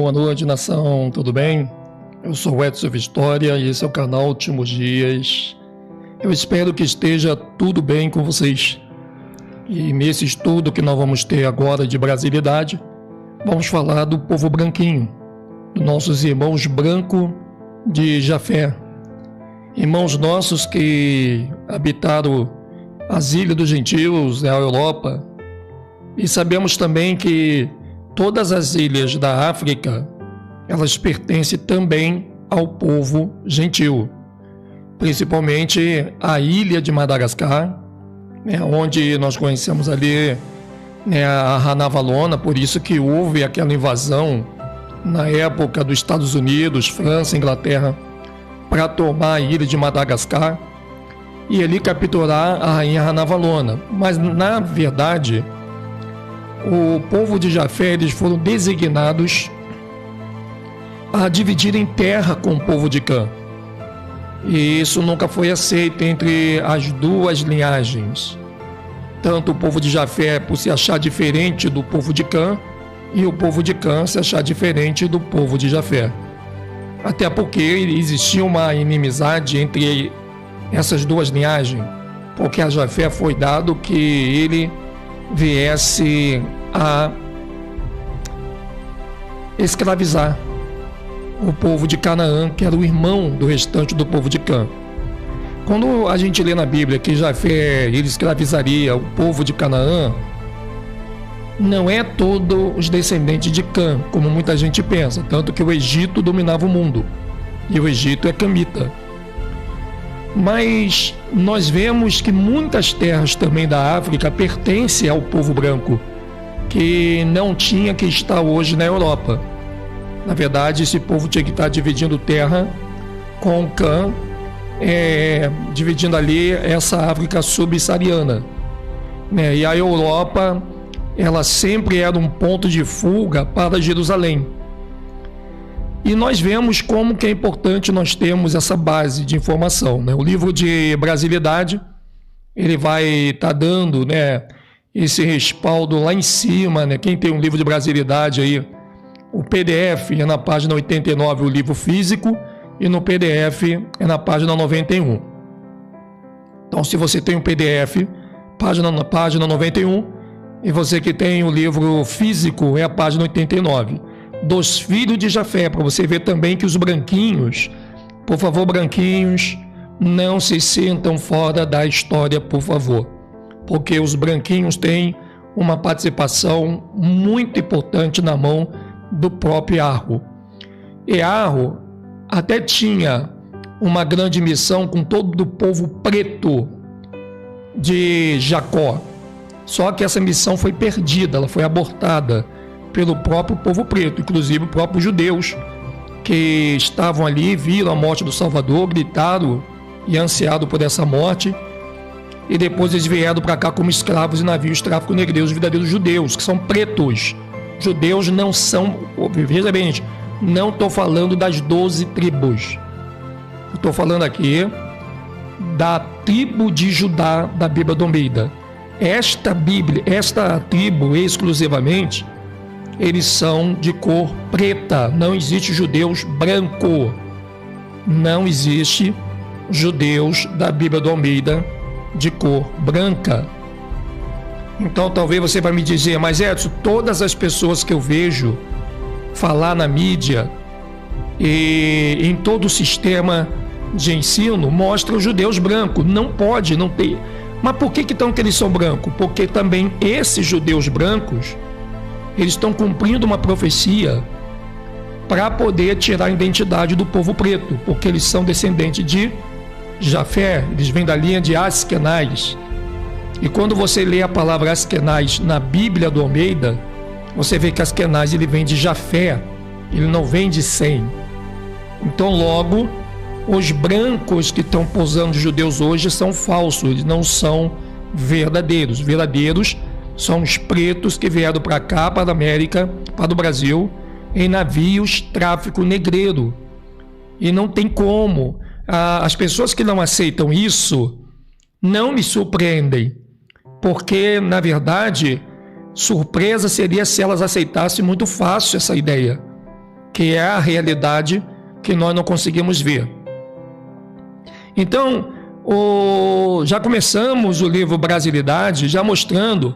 Boa noite, nação, tudo bem? Eu sou o Edson Vitória e esse é o canal Últimos Dias. Eu espero que esteja tudo bem com vocês. E nesse estudo que nós vamos ter agora de brasilidade, vamos falar do povo branquinho, dos nossos irmãos brancos de Jafé. Irmãos nossos que habitaram as ilhas dos gentios, a Europa. E sabemos também que todas as ilhas da África, elas pertencem também ao povo gentil. Principalmente a ilha de Madagascar, onde nós conhecemos ali a Ranavalona, por isso que houve aquela invasão na época dos Estados Unidos, França, Inglaterra, para tomar a ilha de Madagascar e ali capturar a rainha Ranavalona. Mas, na verdade, o povo de Jafé, eles foram designados a dividir em terra com o povo de Cã. E isso nunca foi aceito entre as duas linhagens. Tanto o povo de Jafé por se achar diferente do povo de Cã, e o povo de Cã se achar diferente do povo de Jafé. Até porque existia uma inimizade entre essas duas linhagens, porque a Jafé foi dado que ele viesse a escravizar o povo de Canaã, que era o irmão do restante do povo de Cã. Quando a gente lê na Bíblia que Jafé ele escravizaria o povo de Canaã, não é todos os descendentes de Cã, como muita gente pensa, tanto que o Egito dominava o mundo, e o Egito é camita. Mas nós vemos que muitas terras também da África pertencem ao povo branco, que não tinha que estar hoje na Europa. Na verdade, esse povo tinha que estar dividindo terra com Cã, dividindo ali essa África subsaariana. E a Europa, ela sempre era um ponto de fuga para Jerusalém. E nós vemos como que é importante nós termos essa base de informação. O livro de Brasilidade, ele vai estar dando esse respaldo lá em cima. Quem tem um livro de Brasilidade aí, o PDF é na página 89, o livro físico, e no PDF é na página 91. Então, se você tem um PDF, na página 91, e você que tem o livro físico, é a página 89. Dos filhos de Jafé, para você ver também que os branquinhos, por favor, branquinhos, não se sintam fora da história, por favor, porque os branquinhos têm uma participação muito importante na mão do próprio Arro. E Arro até tinha uma grande missão com todo o povo preto de Jacó, só que essa missão foi perdida, ela foi abortada pelo próprio povo preto, inclusive os próprios judeus que estavam ali, viram a morte do Salvador, gritaram e ansiaram por essa morte, e depois eles vieram para cá como escravos e navios de tráfico negreiro, os verdadeiros judeus, que são pretos. Judeus não são, veja bem, gente, não estou falando das 12 tribos, estou falando aqui da tribo de Judá da Bíblia do Almeida. Esta tribo exclusivamente, eles são de cor preta. Não existe judeus branco. Não existe judeus da Bíblia do Almeida de cor branca. Então talvez você vai me dizer, mas Edson, todas as pessoas que eu vejo falar na mídia e em todo o sistema de ensino mostram os judeus brancos. Não pode, não tem. Mas por que então que eles são brancos? Porque também esses judeus brancos, eles estão cumprindo uma profecia para poder tirar a identidade do povo preto, porque eles são descendentes de Jafé, eles vêm da linha de Askenaz. E quando você lê a palavra Askenaz na Bíblia do Almeida, você vê que Askenaz ele vem de Jafé, ele não vem de Sem. Então logo, os brancos que estão posando judeus hoje são falsos, eles não são verdadeiros. Verdadeiros são os pretos que vieram para cá, para a América, para o Brasil, em navios tráfico negreiro. E não tem como. As pessoas que não aceitam isso não me surpreendem, porque, na verdade, surpresa seria se elas aceitassem muito fácil essa ideia. que é a realidade que nós não conseguimos ver. Então, já começamos o livro Brasilidade já mostrando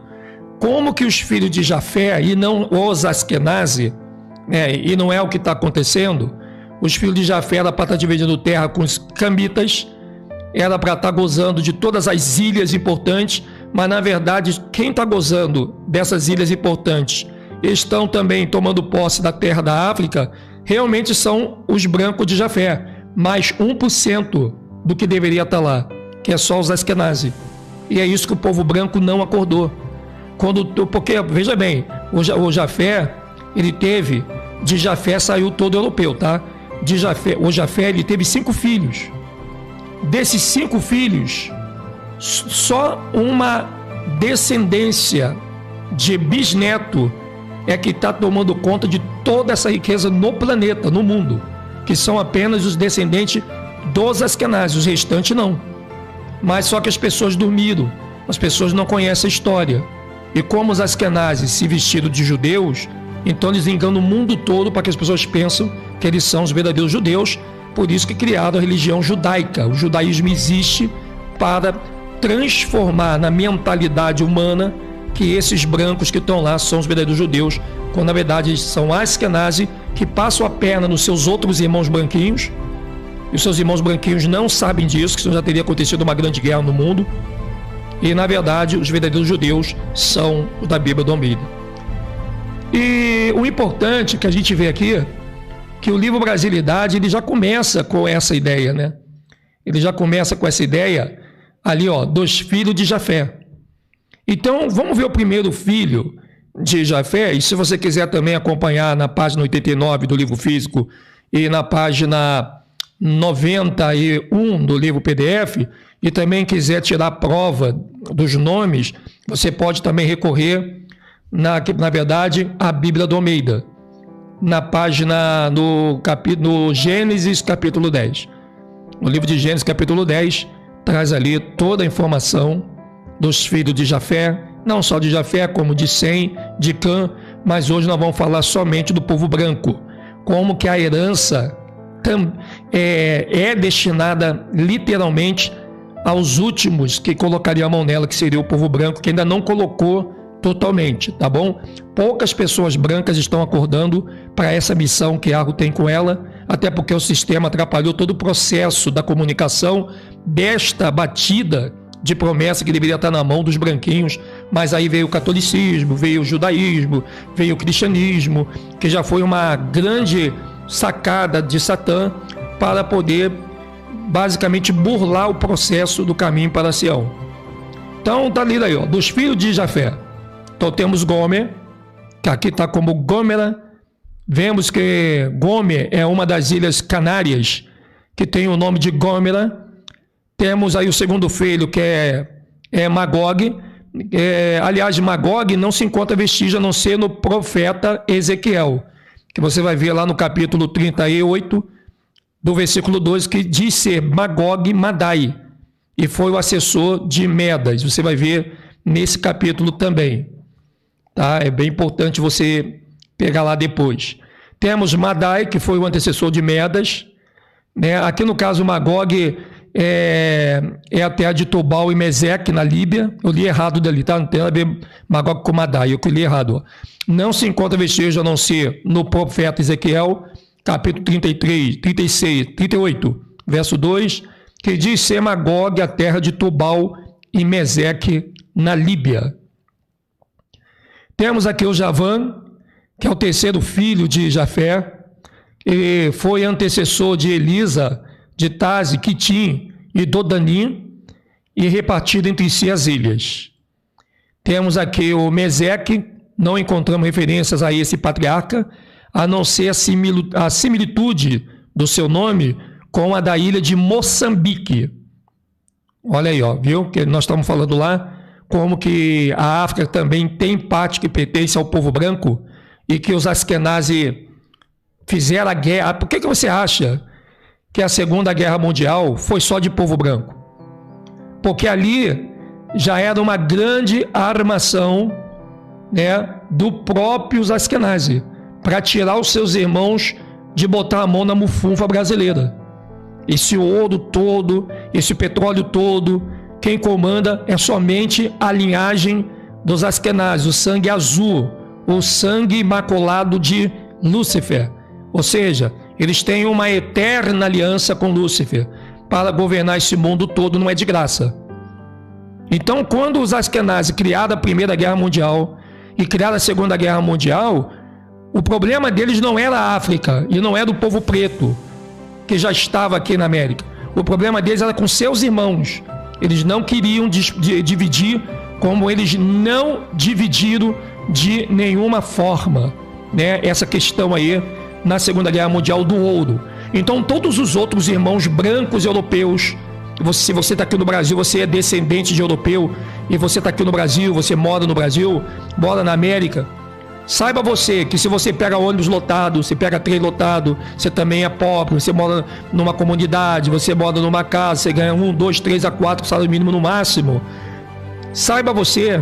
como que os filhos de Jafé, e não os Askenazi, né, e não é o que está acontecendo, os filhos de Jafé era para estar dividindo terra com os camitas, era para estar gozando de todas as ilhas importantes, mas na verdade quem está gozando dessas ilhas importantes estão também tomando posse da terra da África, realmente são os brancos de Jafé, mais 1% do que deveria estar lá, que é só os Askenazi. E é isso que o povo branco não acordou. Porque, veja bem, o Jafé, ele teve, de Jafé saiu todo europeu, tá? O Jafé, ele teve 5 filhos. Desses 5 filhos, só uma descendência de bisneto é que está tomando conta de toda essa riqueza no planeta, no mundo, que são apenas os descendentes dos Askenazi, os restantes não. Mas só que as pessoas dormiram, as pessoas não conhecem a história. E como os Askenazi se vestiram de judeus, então eles enganam o mundo todo para que as pessoas pensem que eles são os verdadeiros judeus. Por isso que criaram a religião judaica. O judaísmo existe para transformar na mentalidade humana que esses brancos que estão lá são os verdadeiros judeus, quando na verdade eles são Askenazi que passam a perna nos seus outros irmãos branquinhos. E os seus irmãos branquinhos não sabem disso, que senão já teria acontecido uma grande guerra no mundo. E, na verdade, os verdadeiros judeus são os da Bíblia do Almeida. E o importante que a gente vê aqui, que o livro Brasilidade, ele já começa com essa ideia, né? Ele já começa com essa ideia ali, ó, dos filhos de Jafé. Então, vamos ver o primeiro filho de Jafé, e se você quiser também acompanhar na página 89 do livro físico e na página 91 do livro PDF, e também quiser tirar prova dos nomes, você pode também recorrer, na verdade, à Bíblia do Almeida, na página, no Gênesis capítulo 10. No livro de Gênesis capítulo 10, traz ali toda a informação dos filhos de Jafé, não só de Jafé, como de Sem, de Cã, mas hoje nós vamos falar somente do povo branco, como que a herança é destinada literalmente aos últimos que colocaria a mão nela, que seria o povo branco, que ainda não colocou totalmente, tá bom? Poucas pessoas brancas estão acordando para essa missão que Arro tem com ela, até porque o sistema atrapalhou todo o processo da comunicação desta batida de promessa que deveria estar na mão dos branquinhos, mas aí veio o catolicismo, veio o judaísmo, veio o cristianismo, que já foi uma grande sacada de Satã para poder basicamente burlar o processo do caminho para Sião. Então tá ali, ó, dos filhos de Jafé. Então temos Gomer, que aqui está como Gomera. Vemos que Gomer é uma das ilhas Canárias, que tem o nome de Gomera. Temos aí o segundo filho, que é Magog. Aliás, Magog não se encontra vestígio a não ser no profeta Ezequiel, que você vai ver lá no capítulo 38, do versículo 12, que diz ser Magog Madai, e foi o assessor de Medas. Você vai ver nesse capítulo também. Tá? É bem importante você pegar lá depois. Temos Madai, que foi o antecessor de Medas. Né? Aqui no caso Magog é a terra de Tubal e Meseque, na Líbia. Eu li errado dali, tá? Não tem nada a ver Magog com Madai, eu que li errado. Ó. Não se encontra vestígio a não ser no profeta Ezequiel, capítulo 33, 36, 38, verso 2, que diz ser Magog a terra de Tubal e Meseque, na Líbia. Temos aqui o Javã, que é o terceiro filho de Jafé, e foi antecessor de Elisa, de Taze, Quitim e Dodanim, e repartido entre si as ilhas. Temos aqui o Meseque, não encontramos referências a esse patriarca, a não ser a similitude do seu nome com a da ilha de Moçambique. Olha aí, ó, viu? Que nós estamos falando lá, como que a África também tem parte que pertence ao povo branco e que os Askenazi fizeram a guerra. Por que você acha que a Segunda Guerra Mundial foi só de povo branco? Porque ali já era uma grande armação, né, do próprios Askenazi, para tirar os seus irmãos de botar a mão na mufunfa brasileira. Esse ouro todo, esse petróleo todo, quem comanda é somente a linhagem dos Askenazes, o sangue azul, o sangue imaculado de Lúcifer. Ou seja, eles têm uma eterna aliança com Lúcifer para governar esse mundo todo, não é de graça. Então, quando os Askenazes criaram a Primeira Guerra Mundial e criaram a Segunda Guerra Mundial, o problema deles não era a África e não era o povo preto, que já estava aqui na América. O problema deles era com seus irmãos. Eles não queriam dividir, como eles não dividiram de nenhuma forma, né, essa questão aí na Segunda Guerra Mundial do ouro. Então, todos os outros irmãos brancos europeus, se você está aqui no Brasil, você é descendente de europeu, e você está aqui no Brasil, você mora no Brasil, mora na América, saiba você que se você pega ônibus lotado, você pega trem lotado, você também é pobre, você mora numa comunidade, você mora numa casa, você ganha 1, 2, 3 a 4 salário mínimo no máximo. Saiba você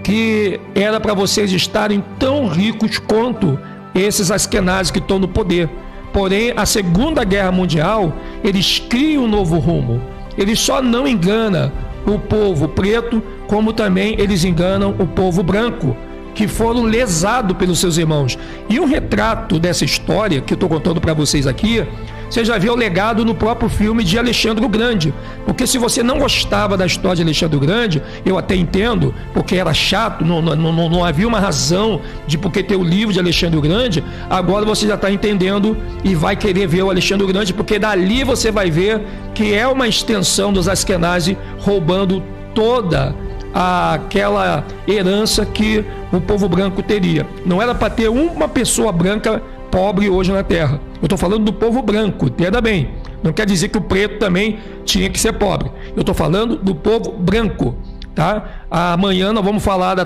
que era para vocês estarem tão ricos quanto esses Askenazes que estão no poder. Porém, a Segunda Guerra Mundial, eles criam um novo rumo. Eles só não enganam o povo preto, como também eles enganam o povo branco, que foram lesados pelos seus irmãos. E um retrato dessa história que eu estou contando para vocês aqui, você já viu o legado no próprio filme de Alexandre o Grande. Porque se você não gostava da história de Alexandre o Grande, eu até entendo, porque era chato, não havia uma razão de porque ter o livro de Alexandre o Grande. Agora você já está entendendo e vai querer ver o Alexandre o Grande, porque dali você vai ver que é uma extensão dos Askenazes roubando toda aquela herança que o povo branco teria. Não era para ter uma pessoa branca pobre hoje na Terra. Eu estou falando do povo branco, entenda bem. Não quer dizer que o preto também tinha que ser pobre. Eu estou falando do povo branco, tá? Amanhã nós vamos falar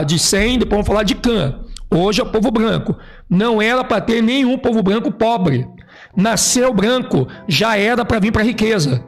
de Sem, depois vamos falar de Cã. Hoje é o povo branco. Não era para ter nenhum povo branco pobre. Nasceu branco, já era para vir para a riqueza.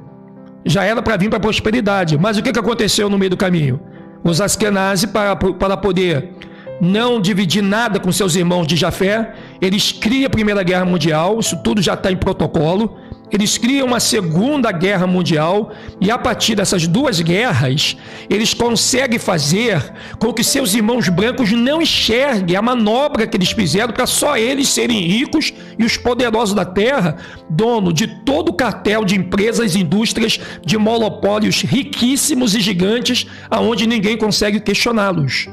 Já era para vir para a prosperidade. Mas o que aconteceu no meio do caminho? Os Askenazes, para poder não dividir nada com seus irmãos de Jafé, eles criam a Primeira Guerra Mundial, isso tudo já está em protocolo. Eles criam uma Segunda Guerra Mundial e a partir dessas duas guerras, eles conseguem fazer com que seus irmãos brancos não enxerguem a manobra que eles fizeram para só eles serem ricos e os poderosos da terra, dono de todo o cartel de empresas e indústrias de monopólios riquíssimos e gigantes, aonde ninguém consegue questioná-los.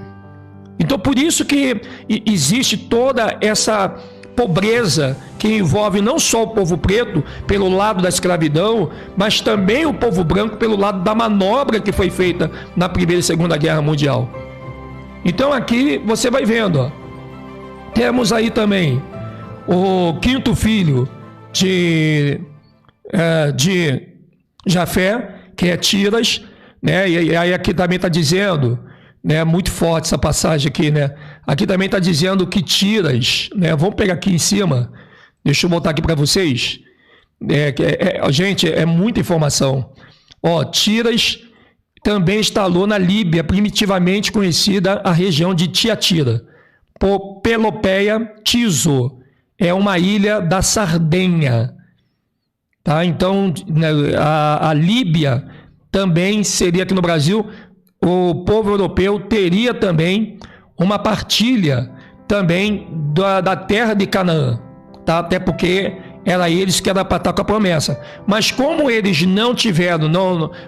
Então, por isso que existe toda essa pobreza que envolve não só o povo preto pelo lado da escravidão, mas também o povo branco pelo lado da manobra que foi feita na Primeira e Segunda Guerra Mundial. Então aqui você vai vendo, ó, temos aí também o quinto filho de Jafé, que é Tiras, né? E aí aqui também está dizendo, né, muito forte essa passagem aqui, né? Aqui também está dizendo que Tiras, né? Vamos pegar aqui em cima, deixa eu botar aqui para vocês. Gente, é muita informação. Ó, Tiras também instalou na Líbia, primitivamente conhecida a região de Tiatira. Pelopeia, Tiso, é uma ilha da Sardenha. Tá? Então, a Líbia também seria aqui no Brasil. O povo europeu teria também uma partilha também da terra de Canaã, tá? Até porque era eles que era para estar com a promessa. Mas como eles não tiveram,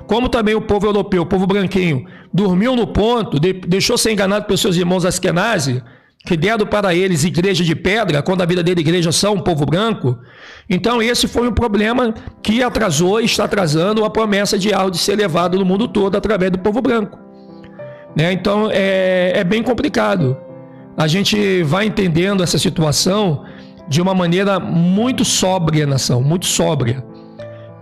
como também o povo europeu, o povo branquinho, dormiu no ponto, deixou ser enganado pelos seus irmãos Askenazes, que deram para eles igreja de pedra, quando a vida dele igreja são um povo branco. Então esse foi um problema que atrasou e está atrasando a promessa de algo de ser levado no mundo todo através do povo branco, né? Então é bem complicado. A gente vai entendendo essa situação de uma maneira muito sóbria, nação, muito sóbria,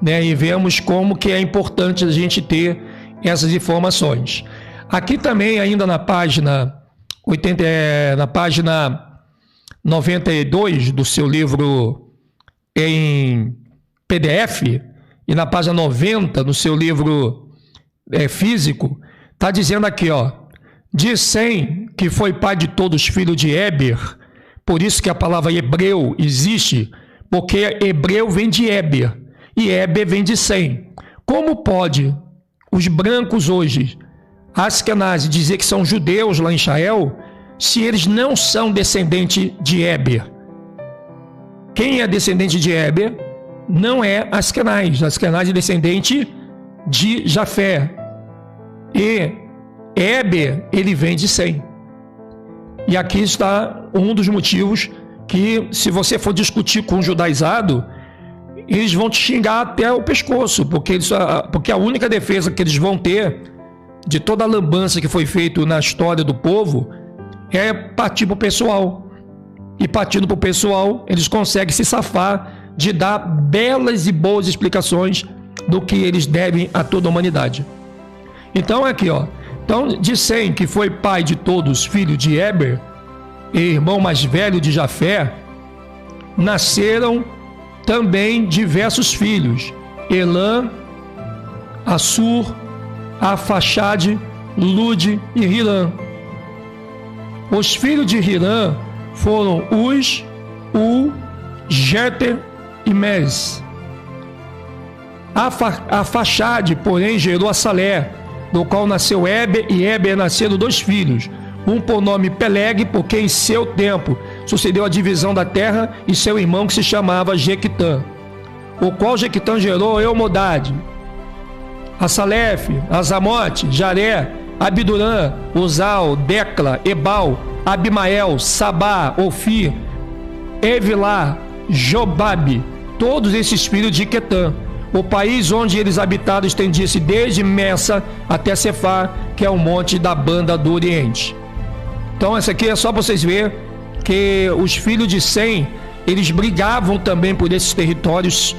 né? E vemos como que é importante a gente ter essas informações. Aqui também, ainda na página 92 do seu livro em PDF e na página 90 no seu livro físico, está dizendo aqui, ó, de Sem, que foi pai de todos, filho de Éber, por isso que a palavra hebreu existe, porque hebreu vem de Éber, e Éber vem de Sem. Como pode os brancos hoje, Askenazi, dizer que são judeus lá em Israel, se eles não são descendentes de Éber? Quem é descendente de Éber não é Askenazi. Askenazi é descendente de Jafé. E Éber, ele vem de Sem. E aqui está um dos motivos que, se você for discutir com um judaizado, eles vão te xingar até o pescoço, porque a única defesa que eles vão ter de toda a lambança que foi feita na história do povo é partir para o pessoal. E partindo para o pessoal, eles conseguem se safar de dar belas e boas explicações do que eles devem a toda a humanidade. Então aqui, ó. Então, de Sem, que foi pai de todos, filho de Éber, e irmão mais velho de Jafé, nasceram também diversos filhos: Elã, Assur, Arfaxade, Lude e Hirã. Os filhos de Hirã foram Uz, U, Jeter e Mes. Arfaxade, porém, gerou a Salé, do qual nasceu Éber, e Éber nasceram 2 filhos, um por nome Peleg, porque em seu tempo sucedeu a divisão da terra, e seu irmão que se chamava Jequitã, o qual Jequitã gerou Eumodade, Assalef, Azamote, Jaré, Abidurã, Uzal, Decla, Ebal, Abimael, Sabá, Ofir, Evilá, Jobabe, todos esses filhos de Quetã. O país onde eles habitaram estendia-se desde Messa até Cefar, que é o monte da banda do Oriente. Então essa aqui é só para vocês verem que os filhos de Sem, eles brigavam também por esses territórios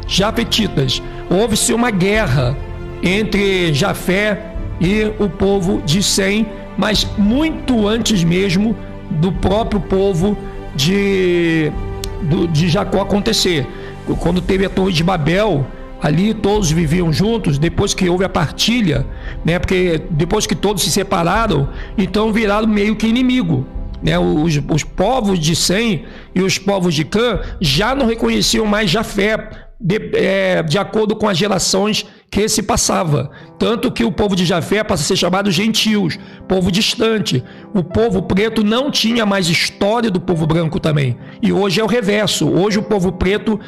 jafetitas. Houve-se uma guerra entre Jafé e o povo de Sem, mas muito antes mesmo do próprio povo de Jacó acontecer. Quando teve a Torre de Babel, ali todos viviam juntos, depois que houve a partilha, né? Porque depois que todos se separaram, então viraram meio que inimigo, né? Os povos de Sem e os povos de Cã já não reconheciam mais Jafé, de acordo com as gerações que se passava, tanto que o povo de Jafé passa a ser chamado gentios, povo distante. O povo preto não tinha mais história do povo branco também, e hoje é o reverso. Hoje o povo preto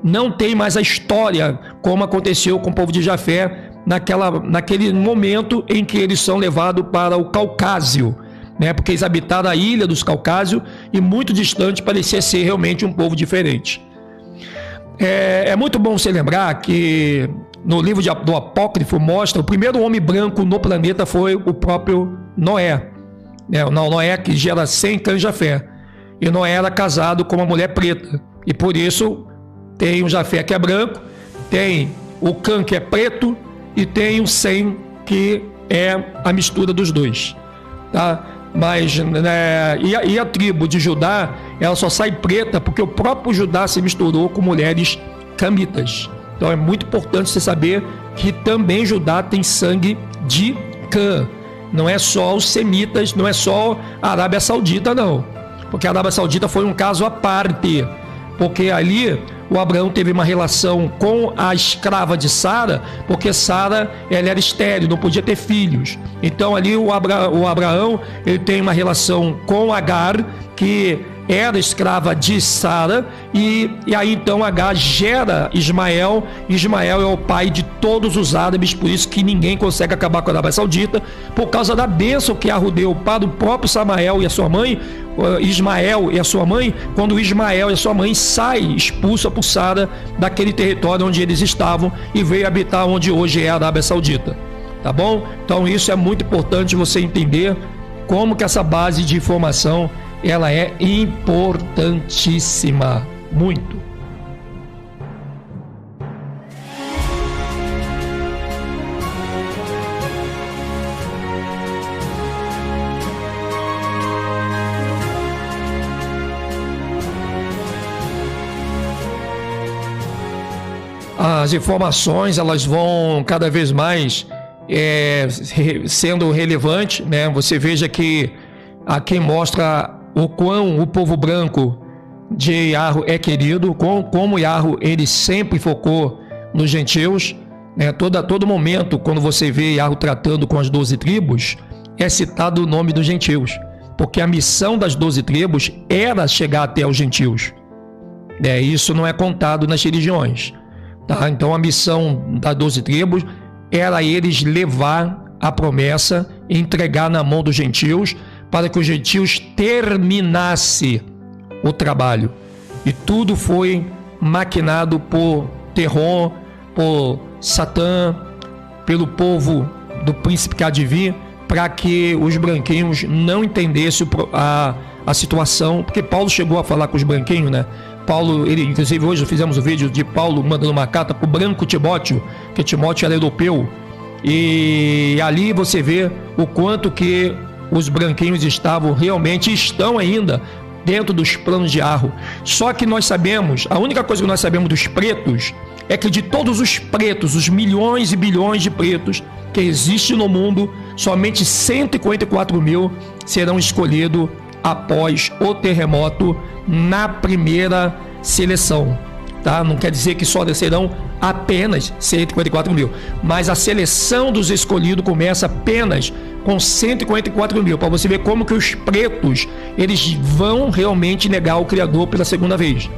não tem mais a história como aconteceu com o povo de Jafé naquele momento em que eles são levados para o Caucásio, né? Porque eles habitaram a ilha dos Caucásios e muito distante, parecia ser realmente um povo diferente. É muito bom você lembrar que no livro do Apócrifo mostra o primeiro homem branco no planeta foi o próprio Noé. Noé, que gera Sem, Cã e Jafé. E Noé era casado com uma mulher preta. E por isso tem o Jafé, que é branco, tem o Cã, que é preto, e tem o Sem, que é a mistura dos dois. Tá? Mas e a tribo de Judá, ela só sai preta porque o próprio Judá se misturou com mulheres camitas. Então é muito importante você saber que também Judá tem sangue de Cã. Não é só os semitas, não é só a Arábia Saudita, não. Porque a Arábia Saudita foi um caso à parte. Porque ali o Abraão teve uma relação com a escrava de Sara, porque Sara, ela era estéril, não podia ter filhos. Então ali o Abraão, ele tem uma relação com Agar, que era escrava de Sara, e aí então Agar gera Ismael. Ismael é o pai de todos os árabes, por isso que ninguém consegue acabar com a Arábia Saudita, por causa da bênção que arrudeu para o próprio Samael e a sua mãe, Ismael e a sua mãe, quando Ismael e a sua mãe saem expulsa por Sara daquele território onde eles estavam e veio habitar onde hoje é a Arábia Saudita. Tá bom? Então isso é muito importante você entender como que essa base de informação ela é importantíssima, muito. As informações elas vão cada vez mais sendo relevantes, né? Você veja que aqui mostra o quão o povo branco, de Yarro é querido, como Yarro ele sempre focou nos gentios, né? Todo momento, quando você vê Yarro tratando com as 12 tribos, é citado o nome dos gentios, porque a missão das 12 tribos era chegar até os gentios. Isso não é contado nas religiões, tá? Então a missão das 12 tribos era eles levar a promessa e entregar na mão dos gentios, para que os gentios terminassem o trabalho. E tudo foi maquinado por Terron, por Satã, pelo povo do príncipe que há de vir, para que os branquinhos não entendessem a situação, porque Paulo chegou a falar com os branquinhos, né? Paulo, inclusive hoje fizemos um vídeo de Paulo mandando uma carta para o branco Timóteo, que Timóteo era europeu, e ali você vê o quanto que os branquinhos estão ainda dentro dos planos de Yarro. Só que nós sabemos, a única coisa que nós sabemos dos pretos é que de todos os pretos, os milhões e bilhões de pretos que existem no mundo, somente 144 mil serão escolhidos após o terremoto na primeira seleção, tá? Não quer dizer que só serão apenas 144 mil, mas a seleção dos escolhidos começa apenas com 144 mil, para você ver como que os pretos eles vão realmente negar o Criador pela segunda vez.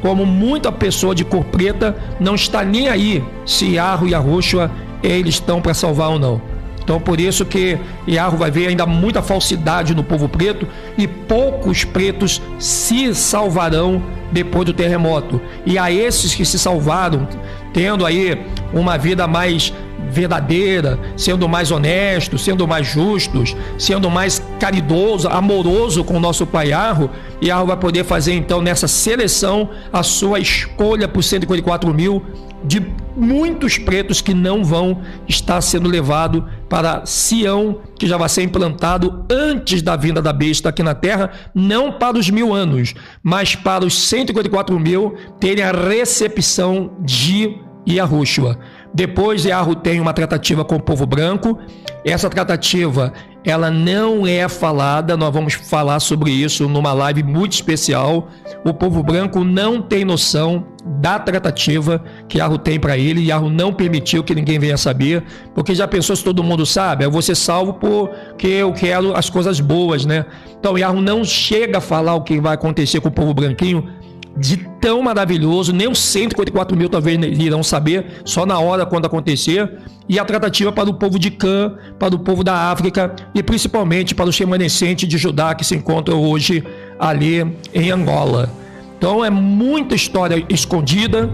Como muita pessoa de cor preta não está nem aí se Yarro e Yahushua eles estão para salvar ou não. Então por isso que Yarro vai ver ainda muita falsidade no povo preto, e poucos pretos se salvarão depois do terremoto. E a esses que se salvaram, tendo aí uma vida mais verdadeira, sendo mais honestos, sendo mais justos, sendo mais caridoso, amoroso com o nosso pai Yarro, Yarro vai poder fazer então nessa seleção a sua escolha por 144 mil de muitos pretos que não vão estar sendo levados para Sião, que já vai ser implantado antes da vinda da besta aqui na terra, não para os 1000 anos, mas para os 144 mil terem a recepção de Yahushua. Depois Yarro tem uma tratativa com o povo branco. Essa tratativa ela não é falada, nós vamos falar sobre isso numa live muito especial. O povo branco não tem noção da tratativa que Yarro tem para ele, e Yarro não permitiu que ninguém venha saber, porque já pensou se todo mundo sabe? Eu vou ser salvo porque eu quero as coisas boas, né? Então Yarro não chega a falar o que vai acontecer com o povo branquinho de tão maravilhoso, nem os 144 mil talvez irão saber, só na hora quando acontecer. E a tratativa para o povo de Cã, para o povo da África e principalmente para os remanescentes de Judá que se encontram hoje ali em Angola. Então é muita história escondida,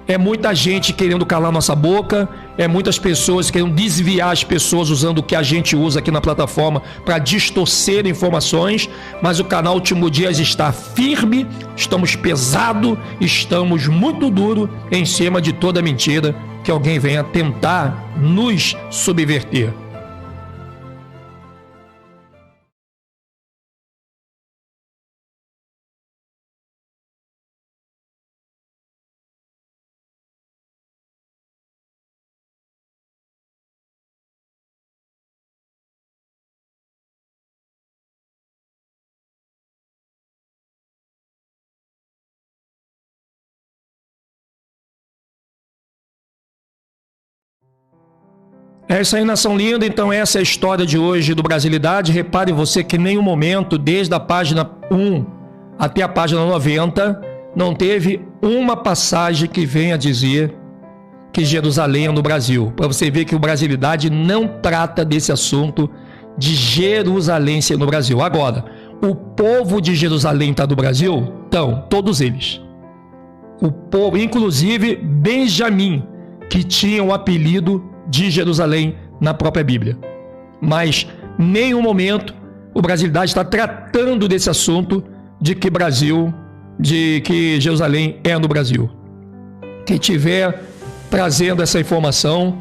é muita gente querendo calar nossa boca, é muitas pessoas querendo desviar as pessoas usando o que a gente usa aqui na plataforma para distorcer informações, mas o canal Último Dias está firme, estamos pesado, estamos muito duro em cima de toda mentira que alguém venha tentar nos subverter. É isso aí, nação linda. Então essa é a história de hoje do Brasilidade. Repare você que em nenhum momento, desde a página 1 até a página 90, não teve uma passagem que venha dizer que Jerusalém é no Brasil. Para você ver que o Brasilidade não trata desse assunto de Jerusalém ser no Brasil. Agora, o povo de Jerusalém está no Brasil? Então, todos eles. O povo, inclusive Benjamim, que tinha o apelido de Jerusalém na própria Bíblia. Mas em nenhum momento o Brasilidade está tratando desse assunto de que Jerusalém é no Brasil. Quem tiver trazendo essa informação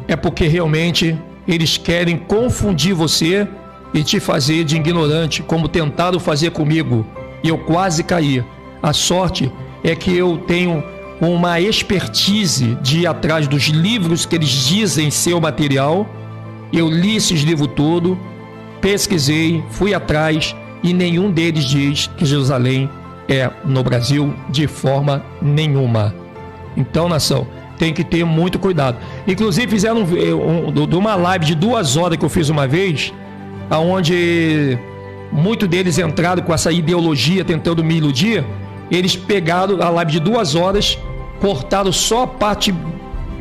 é porque realmente eles querem confundir você e te fazer de ignorante, como tentaram fazer comigo, e eu quase caí. A sorte é que eu tenho uma expertise de ir atrás dos livros que eles dizem ser o material. Eu li esses livros todos, pesquisei, fui atrás, e nenhum deles diz que Jerusalém é no Brasil de forma nenhuma. Então, nação, tem que ter muito cuidado. Inclusive fizeram de uma live de 2 horas que eu fiz uma vez, onde muitos deles entraram com essa ideologia tentando me iludir. Eles pegaram a live de 2 horas, cortaram só a parte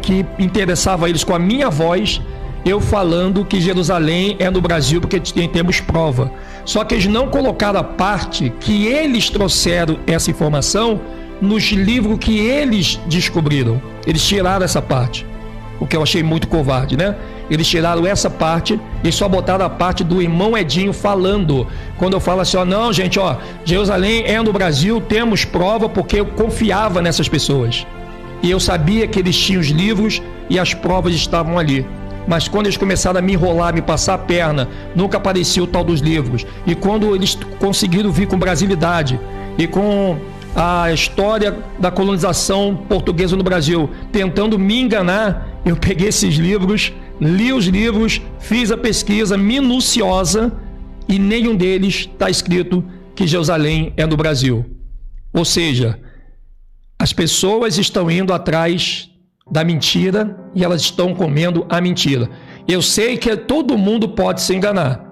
que interessava a eles com a minha voz, eu falando que Jerusalém é no Brasil porque temos prova. Só que eles não colocaram a parte que eles trouxeram essa informação nos livros que eles descobriram. Eles tiraram essa parte, o que eu achei muito covarde, né? Eles tiraram essa parte e só botaram a parte do irmão Edinho falando. Quando eu falo assim, ó, não, gente, ó, Jerusalém é no Brasil, temos prova, porque eu confiava nessas pessoas. E eu sabia que eles tinham os livros e as provas estavam ali. Mas quando eles começaram a me enrolar, me passar a perna, nunca aparecia o tal dos livros. E quando eles conseguiram vir com brasilidade e com a história da colonização portuguesa no Brasil, tentando me enganar, eu peguei esses livros, li os livros, fiz a pesquisa minuciosa e nenhum deles está escrito que Jerusalém é no Brasil. Ou seja, as pessoas estão indo atrás da mentira e elas estão comendo a mentira. Eu sei que todo mundo pode se enganar.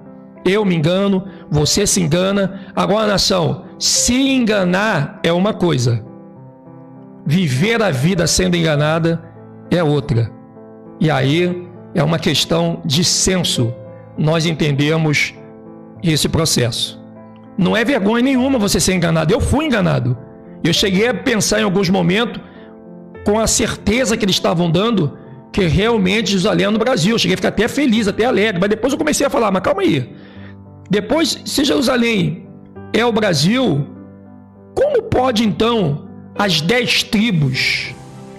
Eu me engano, você se engana. Agora, nação, se enganar é uma coisa, viver a vida sendo enganada é outra. E aí é uma questão de senso. Nós entendemos esse processo. Não é vergonha nenhuma você ser enganado. Eu fui enganado. Eu cheguei a pensar em alguns momentos, com a certeza que eles estavam dando, que realmente Jerusalém é no Brasil. Eu cheguei a ficar até feliz, até alegre. Mas depois eu comecei a falar, mas calma aí. Depois, se Jerusalém é o Brasil, como pode então as 10 tribos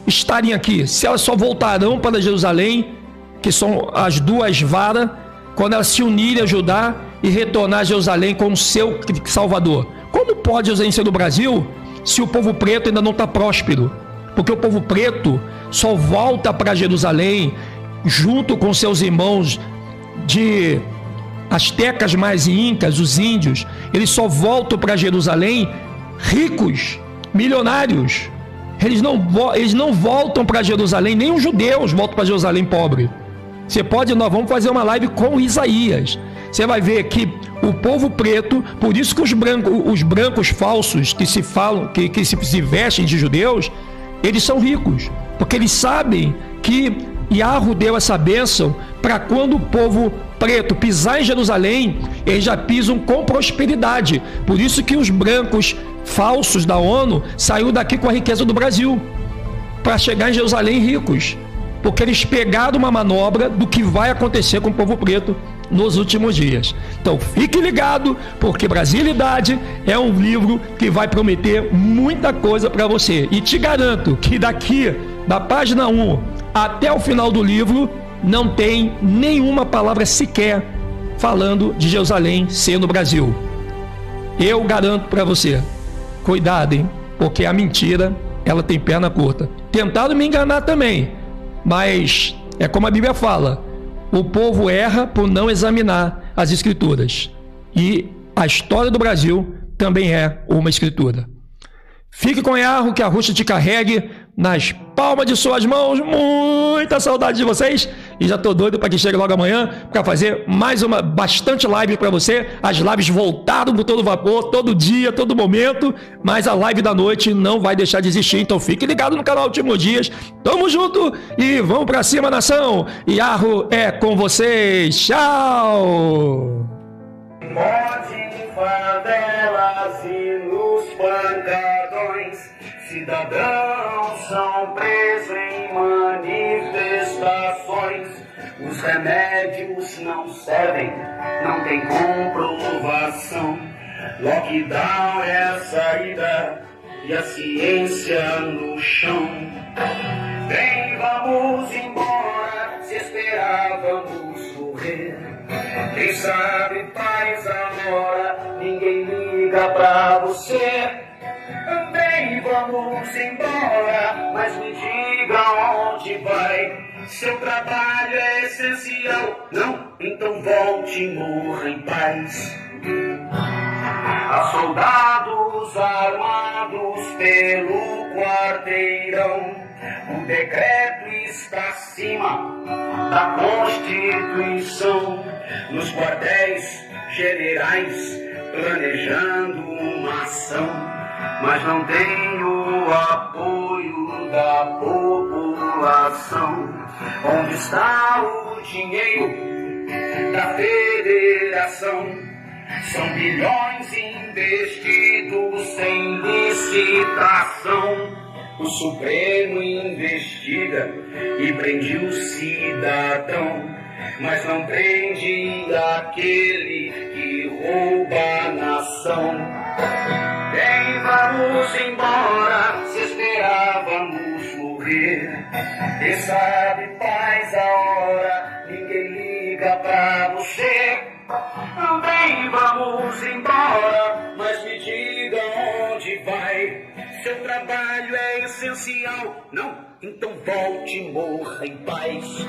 estarem aqui? Se elas só voltarão para Jerusalém, que são as 2 varas, quando elas se unirem a Judá e retornar a Jerusalém como seu Salvador. Como pode Jerusalém ser do Brasil se o povo preto ainda não está próspero? Porque o povo preto só volta para Jerusalém junto com seus irmãos de astecas mais incas, os índios. Eles só voltam para Jerusalém ricos, milionários. Eles não voltam para Jerusalém, nem os judeus voltam para Jerusalém pobre. Nós vamos fazer uma live com Isaías. Você vai ver que o povo preto, por isso que os brancos falsos que se falam, que se vestem de judeus, eles são ricos, porque eles sabem que Yahweh deu essa bênção para quando o povo preto pisar em Jerusalém, eles já pisam com prosperidade. Por isso que os brancos falsos da ONU saíram daqui com a riqueza do Brasil, para chegar em Jerusalém ricos, porque eles pegaram uma manobra do que vai acontecer com o povo preto nos últimos dias. Então fique ligado, porque Brasilidade é um livro que vai prometer muita coisa para você. E te garanto que daqui, da página 1 até o final do livro, não tem nenhuma palavra sequer falando de Jerusalém ser no Brasil. Eu garanto para você. Cuidado, hein? Porque a mentira, ela tem perna curta. Tentaram me enganar também, mas é como a Bíblia fala, o povo erra por não examinar as escrituras. E a história do Brasil também é uma escritura. Fique com Yahweh, que a rocha te carregue nas palmas de suas mãos. Muita saudade de vocês. E já estou doido para que chegue logo amanhã para fazer bastante live para você. As lives voltaram com todo vapor, todo dia, todo momento. Mas a live da noite não vai deixar de existir. Então fique ligado no canal Últimos Dias. Tamo junto e vamos para cima, nação. Yahweh é com vocês. Tchau. Favelas e nos pancadões, cidadãos são presos em manifestações. Os remédios não servem, não tem comprovação. Lockdown é a saída e a ciência no chão. Vem, vamos embora, se esperávamos morrer. Quem sabe faz agora, ninguém liga pra você. Vem, vamos embora, mas me diga onde vai. Seu trabalho é essencial, não? Então volte e morra em paz. Há soldados armados pelo quarteirão. O decreto está acima da Constituição. Nos quartéis generais planejando uma ação, mas não tem o apoio da população. Onde está o dinheiro da federação? São bilhões investidos sem licitação. O Supremo investiga e prende o cidadão, mas não prende aquele que rouba a nação. Bem, vamos embora, se esperávamos morrer. Quem sabe faz a hora, ninguém liga pra você. Bem, vamos embora, mas me diga onde vai. Seu trabalho é essencial, não? Então volte e morra em paz.